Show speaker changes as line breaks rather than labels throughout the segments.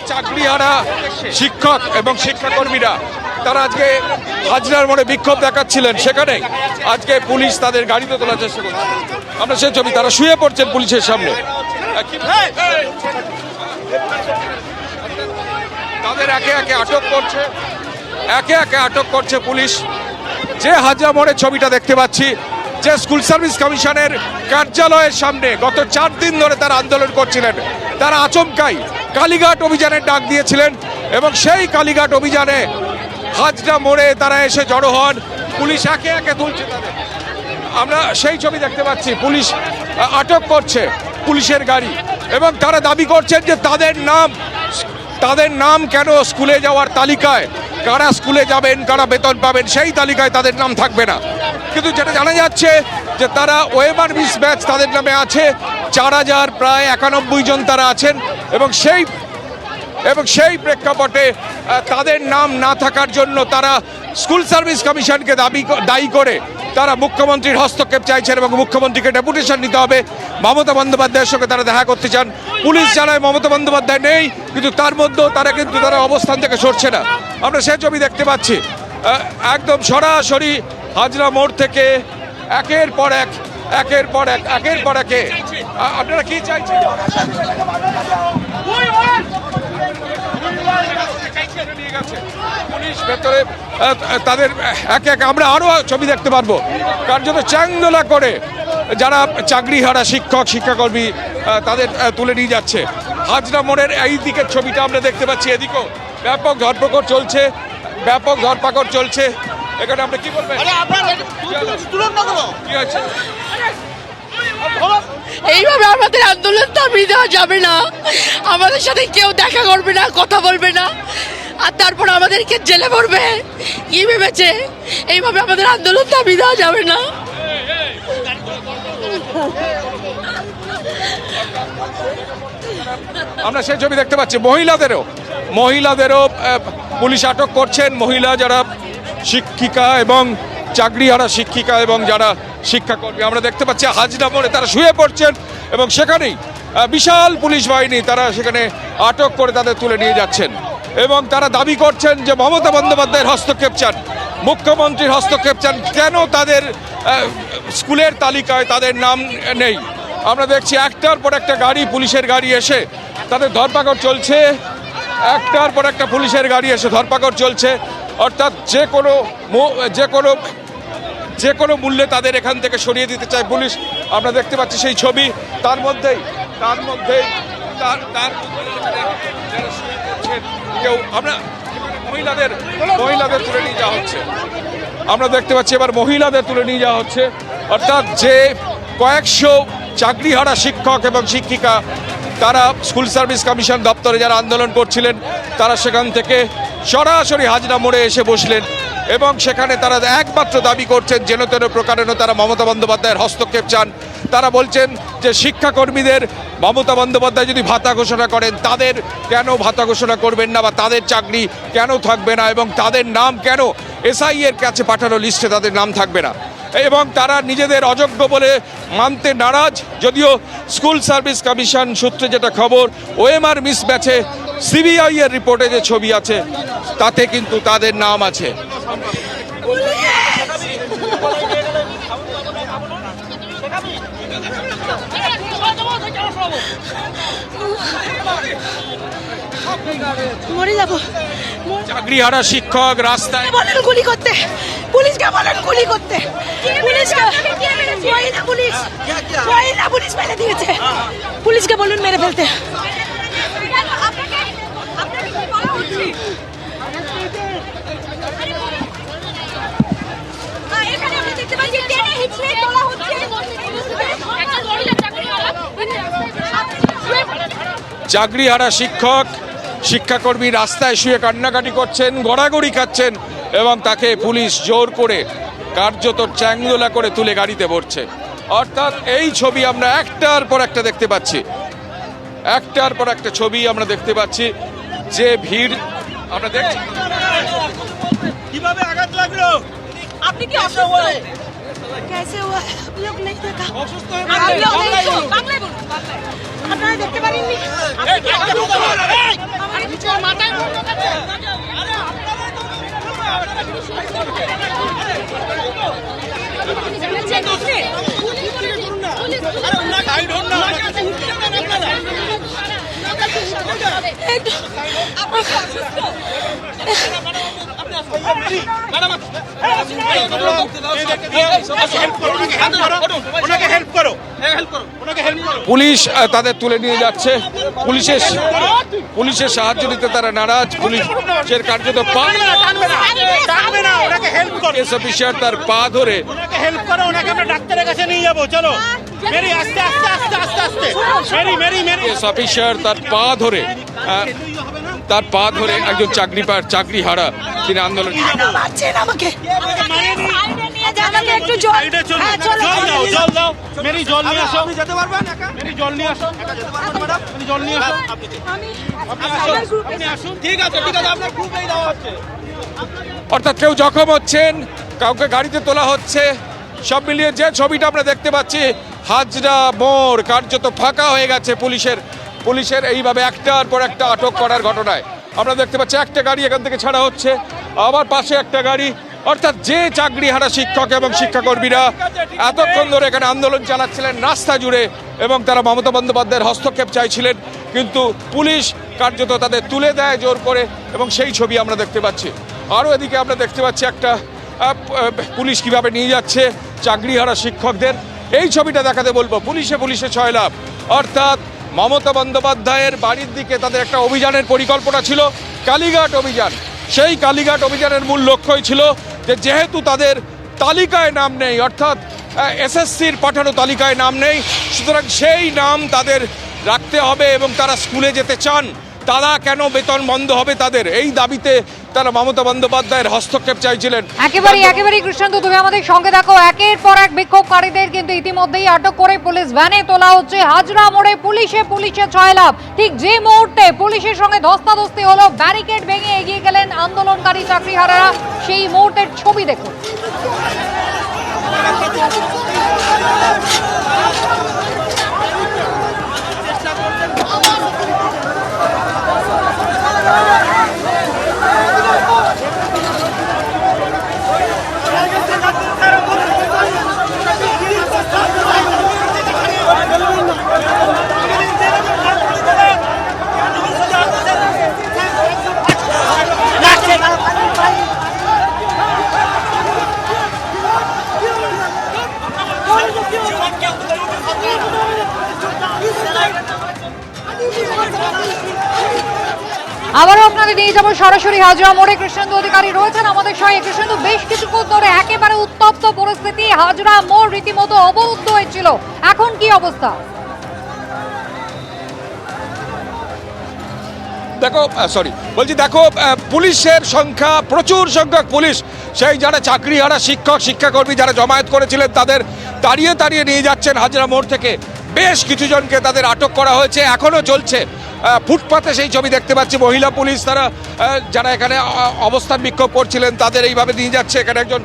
চাকরিহারা শিক্ষক এবং শিক্ষাকর্মীরা তারা আজকে হাজরার মোড়ে বিক্ষোভ দেখাচ্ছিলেন, সেখানে আজকে পুলিশ তাদের গাড়িতে তোলার চেষ্টা করছে। আমরা সেই ছবি, তারা শুয়ে পড়ছেন পুলিশের সামনে। তাদের একে একে আটক করছে পুলিশ। যে হাজরা মোড়ের ছবিটা দেখতে পাচ্ছি, যে স্কুল সার্ভিস কমিশনের কার্যালয়ের সামনে গত 4 দিন ধরে তারা আন্দোলন করছিলেন, তারা আচমকাই কালীঘাট অভিযানের ডাক দিয়েছিলেন এবং সেই কালীঘাট অভিযানে হাজরা মোড়ে তারা এসে জড়ো হন। পুলিশ একে একে তুলছে তাদের। আমরা সেই ছবি দেখতে পাচ্ছি, পুলিশ আটক করছে পুলিশের গাড়ি এবং তারা দাবি করছেন যে তাদের নাম কেন স্কুলে যাওয়ার তালিকায়, কারা স্কুলে যাবেন, কারা বেতন পাবেন, সেই তালিকায় তাদের নাম থাকবে না। কিন্তু যেটা জানা যাচ্ছে যে তারা ওএমআর মিস ব্যাচ তাদের নামে আছে, 4000 প্রায় 91 জন তারা আছেন এবং সেই প্রেক্ষাপটে তাদের নাম না থাকার জন্য তারা স্কুল সার্ভিস কমিশনকে দায়ী করে তারা মুখ্যমন্ত্রীর হস্তক্ষেপ চাইছেন এবং মুখ্যমন্ত্রীকে ডেপুটেশন নিতে হবে। মমতা বন্দ্যোপাধ্যায়ের সঙ্গে তারা দেখা করতে চান। পুলিশ জানায় মমতা বন্দ্যোপাধ্যায় নেই, কিন্তু তার মধ্যেও তারা অবস্থান থেকে সরছে না। আমরা সেই ছবি দেখতে পাচ্ছি, একদম সরাসরি হাজরা মোড় থেকে একের পর এক আপনারা কি চাইছেন? পুলিশ ভেতরে তাদের একে একে আমরা আরো ছবি দেখতে পারবো, কার্যত চ্যাংদোলা করে যারা চাকরিহারা শিক্ষক শিক্ষাকর্মী তাদের তুলে নিয়ে যাচ্ছে। হাজরা মোড়ের এই দিকের ছবিটা আমরা দেখতে পাচ্ছি, এদিকেও ব্যাপক ধরপাকড় চলছে। এখানে আমরা কি বলবেন? কি আছে?
এইভাবে আমাদের আন্দোলন থামিয়ে দেওয়া যাবে না। আমাদের সাথে কেউ দেখা করবে না, কথা বলবে না, আর তারপর আমাদেরকে জেলে পড়বে কি ভেবেছে? এইভাবে আমাদের আন্দোলন থামিয়ে দেওয়া যাবে না।
আমরা সেই ছবি দেখতে পাচ্ছি, মহিলাদেরও পুলিশ আটক করছেন। মহিলা যারা শিক্ষিকা এবং চাকরিহারা শিক্ষিকা এবং যারা শিক্ষাকর্মী আমরা দেখতে পাচ্ছি হাজরা মোড়ে তারা শুয়ে পড়ছেন এবং সেখানেই বিশাল পুলিশ বাহিনী তারা সেখানে আটক করে তাদের তুলে নিয়ে যাচ্ছেন এবং তারা দাবি করছেন যে মমতা বন্দ্যোপাধ্যায়ের হস্তক্ষেপ চান, মুখ্যমন্ত্রীর হস্তক্ষেপ চান। কেন তাদের স্কুলের তালিকায় তাদের নাম নেই? আমরা দেখছি একটার পর একটা গাড়ি, পুলিশের গাড়ি এসে তাদের ধরপাকড় চলছে, একটার পর একটা পুলিশের গাড়ি এসে ধরপাকড় চলছে। অর্থাৎ যে কোনো মূল্যে তাদের এখান থেকে সরিয়ে দিতে চায় পুলিশ। আমরা দেখতে পাচ্ছি সেই ছবি, তার মধ্যেই কেউ আমরা মহিলাদের তুলে নিয়ে যাওয়া হচ্ছে। আমরা দেখতে পাচ্ছি এবার মহিলাদের তুলে নিয়ে যাওয়া হচ্ছে। অর্থাৎ যে কয়েকশো চাকরিহারা শিক্ষক এবং শিক্ষিকা তারা স্কুল সার্ভিস কমিশন দপ্তরে যারা আন্দোলন করছিলেন, তারা সেখান থেকে সরাসরি হাজরা মোড়ে এসে বসলেন এবং সেখানে তারা একমাত্র দাবি করছেন যেন তেন প্রকারেণ তারা মমতা বন্দ্যোপাধ্যায়ের হস্তক্ষেপ চান। তারা বলছেন যে শিক্ষাকর্মীদের মমতা বন্দ্যোপাধ্যায় যদি ভাতা ঘোষণা করেন, তাদের কেন ভাতা ঘোষণা করবেন না বা তাদের চাকরি কেন থাকবে না এবং তাদের নাম কেন এসআই এর কাছে পাঠানো লিস্টে তাদের নাম থাকবে না। এবং তারা নিজেদের অযোগ্য বলে মানতে নারাজ। যদিও স্কুল সার্ভিস কমিশন সূত্রে যেটা খবর, ওএমআর মিস ব্যাচে সিবিআই এর রিপোর্টে যে ছবি আছে তাতে কিন্তু তাদের নাম আছে।
মরে যাবো।
চাকরিহারা শিক্ষক রাস্তায়
বলেন গুলি করতে, পুলিশকে বলেন গুলি করতে, পুলিশ মেরে দিয়েছে, পুলিশকে বলুন মেরে ফেলতে।
চাকরিহারা শিক্ষক শিক্ষাকর্মী রাস্তায় শুয়ে কান্নাকাটি করছেন, গড়াগড়ি খাচ্ছেন এবং তাকে পুলিশ জোর করে কার্যত চ্যাংদোলা করে তুলে গাড়িতে ভরছে। অর্থাৎ এই ছবি আমরা একটার পর একটা দেখতে পাচ্ছি, একটার পর একটা ছবি আমরা দেখতে পাচ্ছি। যে ভিড় আমরা দেখছি,
কিভাবে আঘাত লাগলো?
আপনি কি অসুস্থ? कैसे हुआ आप लोग नहीं देखा?
অসুস্থ হয়ে
आप लोग नहीं बांग्ला बोलो, আপনারা দেখতে পারেননি?
পুলিশ তাদের তুলে নিয়ে যাচ্ছে। পুলিশের সাহায্য নিতে তারা নারাজ। পুলিশের কার্যত কেস অফিসার তার পা ধরে
হেল্প করো, ওনাকে আমরা ডাক্তারের কাছে নিয়ে যাবো। চলো মেরি, আস্তে আস্তে আস্তে আস্তে আস্তে
কেস অফিসার তার পা ধরে একজন চাকরি হারা তিনি আন্দোলন
একটু জল
জল দাও মেরি, জল নিয়ে আসো। যেতে পারবেন? মেরি জল নিয়ে আসো। মেরি জল নিয়ে আসো। আপনি আসুন। ঠিক আছে আপনার গ্রুপেই দেওয়া হচ্ছে।
অর্থাৎ কেউ জখম হচ্ছেন, কাউকে গাড়িতে তোলা হচ্ছে। সব মিলিয়ে যে ছবিটা আমরা দেখতে পাচ্ছি, হাজরা মোড় কার্যত ফাঁকা হয়ে গেছে পুলিশের এইভাবে একটার পর একটা আটক করার ঘটনায়। আমরা দেখতে পাচ্ছি একটা গাড়ি এখান থেকে ছাড়া হচ্ছে, আবার পাশে একটা গাড়ি। অর্থাৎ যে চাকরিহারা শিক্ষক এবং শিক্ষাকর্মীরা এতক্ষণ ধরে এখানে আন্দোলন চালাচ্ছিলেন রাস্তা জুড়ে এবং তারা মমতা বন্দ্যোপাধ্যায়ের হস্তক্ষেপ চাইছিলেন, কিন্তু পুলিশ কার্যত তাদের তুলে দেয় জোর করে, এবং সেই ছবি আমরা দেখতে পাচ্ছি। আরও এদিকে আমরা দেখতে পাচ্ছি একটা পুলিশ কিভাবে নিয়ে যাচ্ছে চাকরিহারা শিক্ষকদের। এই ছবিটা দেখাতে বলবো। পুলিশে ছয় লাভ। অর্থাৎ মমতা বন্দ্যোপাধ্যায়ের বাড়ির দিকে তাদের একটা অভিযানের পরিকল্পনা ছিল, কালীঘাট অভিযান। সেই কালীঘাট অভিযানের মূল লক্ষ্যই ছিল যে যেহেতু তাদের তালিকায় নাম নেই, অর্থাৎ এসএসসির পাঠানো তালিকায় নাম নেই, সুতরাং সেই নাম তাদের রাখতে হবে এবং তারা স্কুলে যেতে চান। তারা কেন বেতন বন্ধ হবে তাদের, এই দাবিতে তারা মমতা বন্দ্যোপাধ্যায়ের হস্তক্ষেপ চাইছিলেন।
একেবারেই কৃষ্ণান্ত, তুমি আমাদের সঙ্গে দেখো। একের পর এক বিক্ষোভকারীদের কিন্তু ইতিমধ্যেই আটক করে পুলিশ ভ্যানে তোলা হচ্ছে। হাজরা মোড়ে পুলিশে ছয় লাভ। ঠিক যে মুহূর্তে পুলিশের সঙ্গে ধস্তাধস্তি হলো, ব্যারিকেড ভেঙে এগিয়ে গেলেন আন্দোলনকারী চাকরিহারারা, সেই মুহূর্তের ছবি দেখুন। আবারও আপনাদের নিয়ে যাবো সরাসরি হাজরা মোড়ে। কৃষ্ণেন্দু অধিকারী রয়েছেন আমাদের সঙ্গে। কৃষ্ণেন্দু, বেশ কিছুক্ষণ ধরে একেবারে উত্তপ্ত পরিস্থিতি, হাজরা মোড় রীতিমতো অবরুদ্ধ হয়েছিল, এখন কি অবস্থা?
দেখো পুলিশের সংখ্যা, প্রচুর সংখ্যক পুলিশ, সেই যারা চাকরিহারা শিক্ষাকর্মী যারা জমায়েত করেছিলেন তাদের তাড়িয়ে নিয়ে যাচ্ছেন হাজরা মোড় থেকে। বেশ কিছু জনকে তাদের আটক করা হয়েছে, এখনো চলছে। ফুটপাতে সেই ছবি দেখতে পাচ্ছি, মহিলা পুলিশ তারা যারা এখানে অবস্থান বিক্ষোভ করছিলেন তাদের এইভাবে নিয়ে যাচ্ছে। এখানে একজন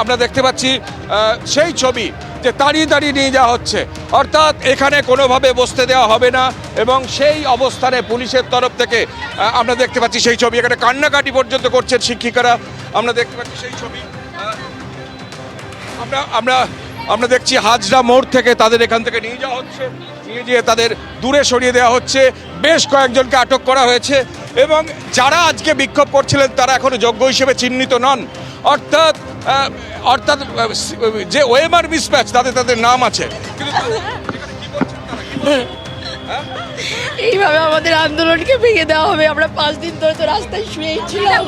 আমরা দেখতে পাচ্ছি সেই ছবি যে দাঁড়িয়ে নিয়ে যাওয়া হচ্ছে, অর্থাৎ এখানে কোনোভাবে বসতে দেওয়া হবে না। এবং সেই অবস্থানে পুলিশের তরফ থেকে আমরা দেখতে পাচ্ছি সেই ছবি, এখানে কান্নাকাটি পর্যন্ত করছেন শিক্ষিকারা। আমরা দেখতে পাচ্ছি সেই ছবি। আমরা দেখছি হাজরা মোড় থেকে তাদের এখান থেকে নিয়ে যাওয়া হচ্ছে, নিয়ে গিয়ে তাদের দূরে সরিয়ে দেওয়া হচ্ছে। বেশ কয়েকজনকে আটক করা হয়েছে এবং যারা আজকে বিক্ষোভ করছিলেন তারা এখনো যোগ্য হিসেবে চিহ্নিত নন। অর্থাৎ যে ওএমআর মিসম্যাচ তাদের নাম আছে,
এইভাবে আমাদের আন্দোলনকে ভেঙে দেওয়া হবে। আমরা 5 দিন ধরে তো রাস্তায় শুয়েই ছিলাম।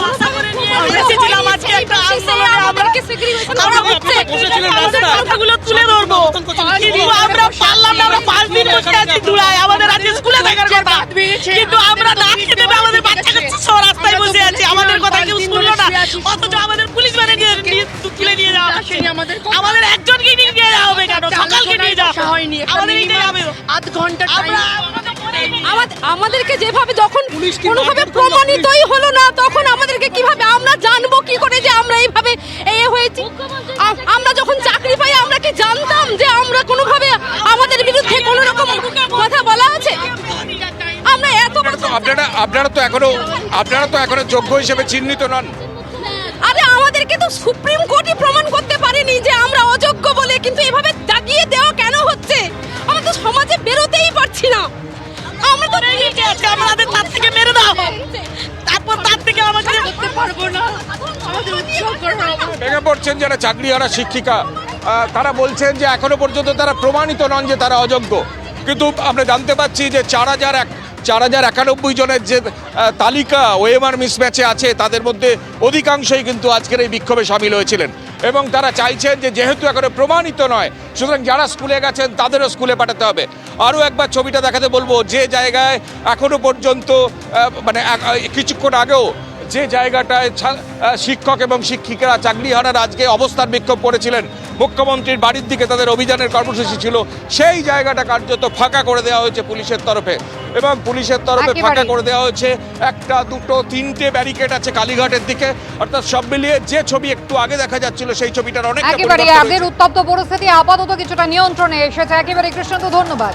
আমাদের একজনকে নিয়ে যাওয়া হবে কেন? সকালকে নিয়ে যাওয়া হয়নি,
আধ ঘন্টা
আমাদেরকে যেভাবে যখন কোনোভাবে প্রমাণিতই হলো না, তখন আমাদেরকে কিভাবে আমরা জানবো কি করে যে আমরা এইভাবে হয়েছি? আমরা যখন চাকরি পাই আমরা কি জানতাম যে আমরা কোনোভাবে আমাদের বিরুদ্ধে কোনো রকম কথা বলা আছে? আমরা
আপনারা তো এখনো যোগ্য হিসেবে চিহ্নিত নন।
আরে আমাদেরকে তো সুপ্রিম কোর্টই প্রমাণ করতে পারেনি যে আমরা অযোগ্য বলে, কিন্তু এভাবে দাগিয়ে দেওয়া কেন হচ্ছে? আমরা তো সমাজে বেরোতেই পারছি না। আমরা তো
আমাদের তার থেকে
রয়েছেন যারা চাকরিহারা শিক্ষিকা, তারা বলছেন যে এখনো পর্যন্ত তারা প্রমাণিত নন যে তারা অযোগ্য। কিন্তু আমরা জানতে পাচ্ছি যে 4,091 জনের যে তালিকা ওএমআর মিসম্যাচে আছে, তাদের মধ্যে অধিকাংশই কিন্তু আজকের এই বিক্ষোভে সামিল হয়েছিলেন এবং তারা চাইছেন যে যেহেতু এখনো প্রমাণিত নয়, সুতরাং যারা স্কুলে গেছেন তাদেরও স্কুলে পাঠাতে হবে। আরও একবার ছবিটা দেখাতে বলবো, যে জায়গায় এখনো পর্যন্ত কিছুক্ষণ আগেও যে জায়গাটায় শিক্ষক এবং শিক্ষিকারা চাকরিহারার আজকে অবস্থান বিক্ষোভ করেছিলেন, মুখ্যমন্ত্রীর বাড়ির দিকে তাদের অভিযানের কর্মসূচি ছিল, সেই জায়গাটা কার্যত ফাঁকা করে দেওয়া হয়েছে পুলিশের তরফে। এবং পুলিশের তরফে ফাঁকা করে দেওয়া হয়েছে 1, 2, 3টে ব্যারিকেড আছে কালীঘাটের দিকে। অর্থাৎ সব মিলিয়ে যে ছবি একটু আগে দেখা যাচ্ছিল সেই ছবিটার অনেকটা
একেবারে
পরিবর্তন
আগের
হয়েছে।
উত্তপ্ত পরিস্থিতি আপাতত কিছুটা নিয়ন্ত্রণে এসেছে। একেবারে কৃষ্ণান্ত, ধন্যবাদ।